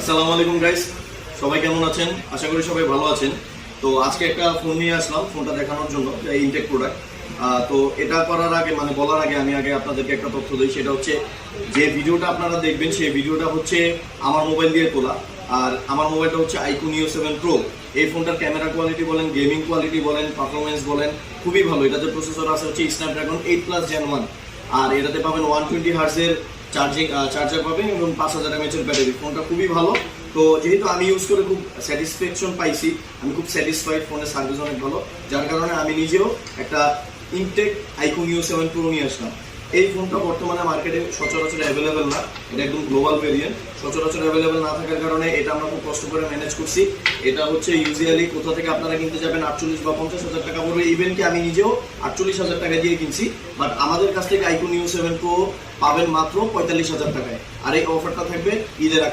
আসসালামু আলাইকুম গাইস, সবাই কেমন আছেন? আশা করি সবাই ভালো আছেন। তো আজকে একটা ফোন নিয়ে আসলাম, ফোনটা দেখানোর জন্য, ইনটেক প্রোডাক্ট। তো এটা করার আগে বলার আগে আমি আপনাদেরকে একটা তথ্য দিই। সেটা হচ্ছে যে ভিডিওটা আপনারা দেখবেন সেই ভিডিওটা হচ্ছে আমার মোবাইল দিয়ে তোলা। আর আমার মোবাইলটা হচ্ছে আইকুন নিও 7 প্রো। এই ফোনটার ক্যামেরা কোয়ালিটি বলেন, গেমিং কোয়ালিটি বলেন, পারফরমেন্স বলেন, খুবই ভালো। এটাতে প্রসেসর আছে হচ্ছে স্ন্যাপড্রাগন 8+ Gen 1। আর এটাতে পাবেন 120 হার্জের চার্জার পাবেন এবং 5000 mAh এর ব্যাটারি। ফোনটা খুবই ভালো। তো যেহেতু আমি ইউজ করে খুব স্যাটিসফ্যাকশন পাইছি, আমি খুব স্যাটিসফাইড, ফোনের সার্ভিস অনেক ভালো, যার কারণে আমি নিজেও একটা ইনটেক আইকুন নিও 7 প্রো নিয়ে আসলাম। এই ফোনটা বর্তমানে মার্কেটে সচরাচর অ্যাভেলেবেল না, এটা একদম গ্লোবাল ভেরিয়েন্ট। সচরাচর অ্যাভেলেবেল না থাকার কারণে এটা আমরা খুব কষ্ট করে ম্যানেজ করছি। এটা হচ্ছে ইউজুয়ালি কোথা থেকে আপনারা কিনতে যাবেন 48 বা 50,000 টাকা পড়বে। ইভেন কি আমি নিজেও 48,000 টাকা দিয়ে কিনছি, বাট আমাদের কাছ থেকে আইকুন নিও 7 প্রো পাবেন মাত্র 45,000 টাকায়। আর এই অফারটা থাকবে ঈদের আগ